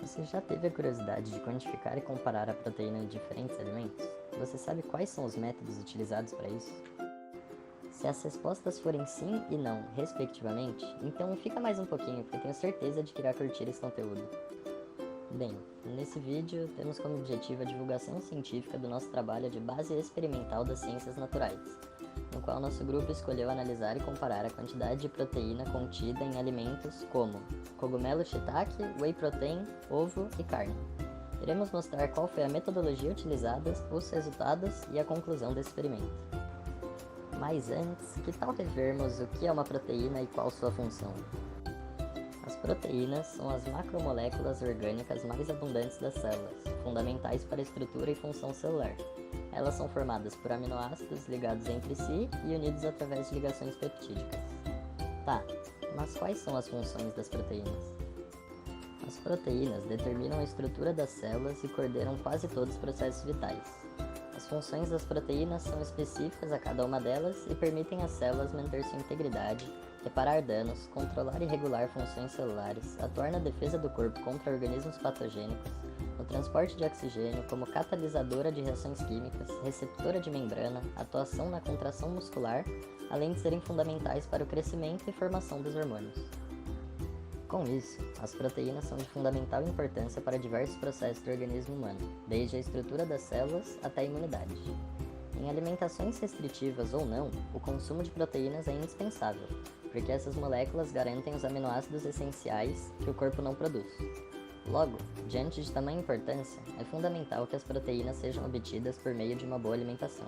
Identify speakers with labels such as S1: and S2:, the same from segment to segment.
S1: Você já teve a curiosidade de quantificar e comparar a proteína de diferentes alimentos? Você sabe quais são os métodos utilizados para isso? Se as respostas forem sim e não, respectivamente, então fica mais um pouquinho, porque tenho certeza de que irá curtir esse conteúdo. Bem, nesse vídeo temos como objetivo a divulgação científica do nosso trabalho de base experimental das ciências naturais, no qual nosso grupo escolheu analisar e comparar a quantidade de proteína contida em alimentos como cogumelo shiitake, whey protein, ovo e carne. Iremos mostrar qual foi a metodologia utilizada, os resultados e a conclusão desse experimento. Mas antes, que tal revermos o que é uma proteína e qual sua função? As proteínas são as macromoléculas orgânicas mais abundantes das células, fundamentais para a estrutura e função celular. Elas são formadas por aminoácidos ligados entre si e unidos através de ligações peptídicas. Tá, mas quais são as funções das proteínas? As proteínas determinam a estrutura das células e coordenam quase todos os processos vitais. As funções das proteínas são específicas a cada uma delas e permitem às células manter sua integridade, reparar danos, controlar e regular funções celulares, atuar na defesa do corpo contra organismos patogênicos, no transporte de oxigênio como catalisadora de reações químicas, receptora de membrana, atuação na contração muscular, além de serem fundamentais para o crescimento e formação dos hormônios. Com isso, as proteínas são de fundamental importância para diversos processos do organismo humano, desde a estrutura das células até a imunidade. Em alimentações restritivas ou não, o consumo de proteínas é indispensável, porque essas moléculas garantem os aminoácidos essenciais que o corpo não produz. Logo, diante de tamanha importância, é fundamental que as proteínas sejam obtidas por meio de uma boa alimentação.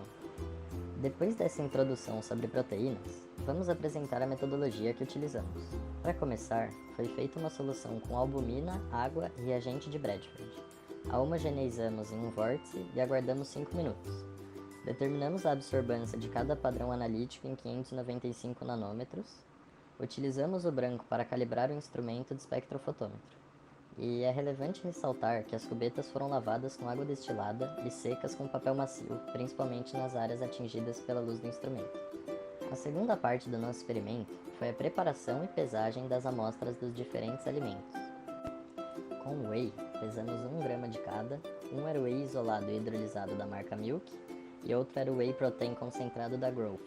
S1: Depois dessa introdução sobre proteínas, vamos apresentar a metodologia que utilizamos. Para começar, foi feita uma solução com albumina, água e reagente de Bradford. A homogeneizamos em um vórtice e aguardamos 5 minutos. Determinamos a absorvância de cada padrão analítico em 595 nanômetros. Utilizamos o branco para calibrar o instrumento de espectrofotômetro. E é relevante ressaltar que as cubetas foram lavadas com água destilada e secas com papel macio, principalmente nas áreas atingidas pela luz do instrumento. A segunda parte do nosso experimento foi a preparação e pesagem das amostras dos diferentes alimentos. Com whey, pesamos 1 grama de cada, um era o whey isolado e hidrolisado da marca Milk e outro era o whey protein concentrado da Growth.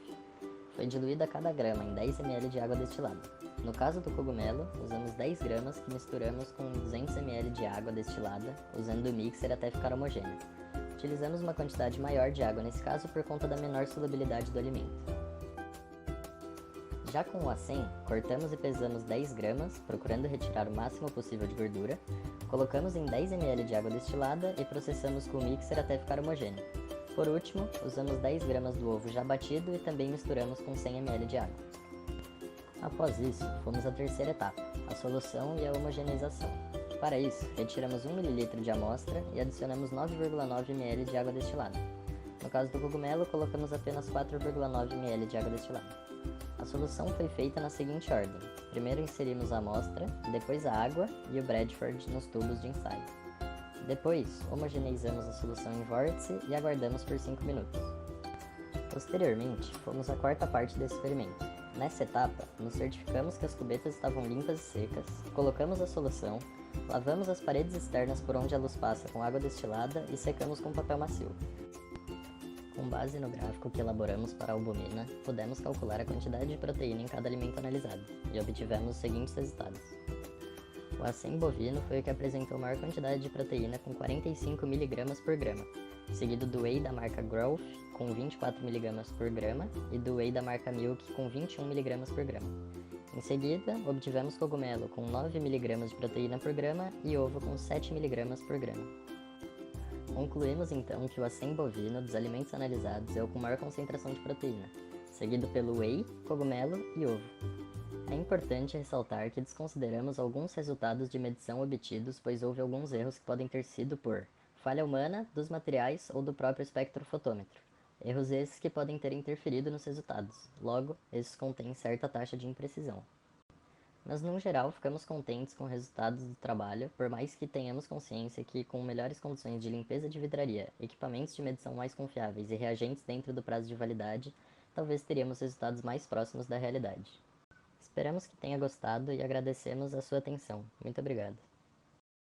S1: Foi diluída cada grama em 10 ml de água destilada. No caso do cogumelo, usamos 10 gramas que misturamos com 200 ml de água destilada, usando o mixer até ficar homogêneo. Utilizamos uma quantidade maior de água nesse caso por conta da menor solubilidade do alimento. Já com o acém, cortamos e pesamos 10 gramas, procurando retirar o máximo possível de gordura, colocamos em 10 ml de água destilada e processamos com o mixer até ficar homogêneo. Por último, usamos 10 gramas do ovo já batido e também misturamos com 100 ml de água. Após isso, fomos à terceira etapa, a solução e a homogeneização. Para isso, retiramos 1 ml de amostra e adicionamos 9,9 ml de água destilada. No caso do cogumelo, colocamos apenas 4,9 ml de água destilada. A solução foi feita na seguinte ordem: primeiro inserimos a amostra, depois a água e o Bradford nos tubos de ensaio. Depois, homogeneizamos a solução em vórtice e aguardamos por 5 minutos. Posteriormente, fomos à quarta parte desse experimento. Nessa etapa, nos certificamos que as cubetas estavam limpas e secas, colocamos a solução, lavamos as paredes externas por onde a luz passa com água destilada e secamos com papel macio. Com base no gráfico que elaboramos para a albumina, pudemos calcular a quantidade de proteína em cada alimento analisado, e obtivemos os seguintes resultados. O acém bovino foi o que apresentou maior quantidade de proteína com 45 mg por grama, seguido do whey da marca Growth com 24 mg por grama e do whey da marca Milk com 21 mg por grama. Em seguida, obtivemos cogumelo com 9 mg de proteína por grama e ovo com 7 mg por grama. Concluímos então que o acém bovino dos alimentos analisados é o com maior concentração de proteína, seguido pelo whey, cogumelo e ovo. É importante ressaltar que desconsideramos alguns resultados de medição obtidos, pois houve alguns erros que podem ter sido por falha humana, dos materiais ou do próprio espectrofotômetro. Erros esses que podem ter interferido nos resultados, logo, esses contêm certa taxa de imprecisão. Mas, no geral, ficamos contentes com os resultados do trabalho, por mais que tenhamos consciência que, com melhores condições de limpeza de vidraria, equipamentos de medição mais confiáveis e reagentes dentro do prazo de validade, talvez teríamos resultados mais próximos da realidade. Esperamos que tenha gostado e agradecemos a sua atenção. Muito obrigado.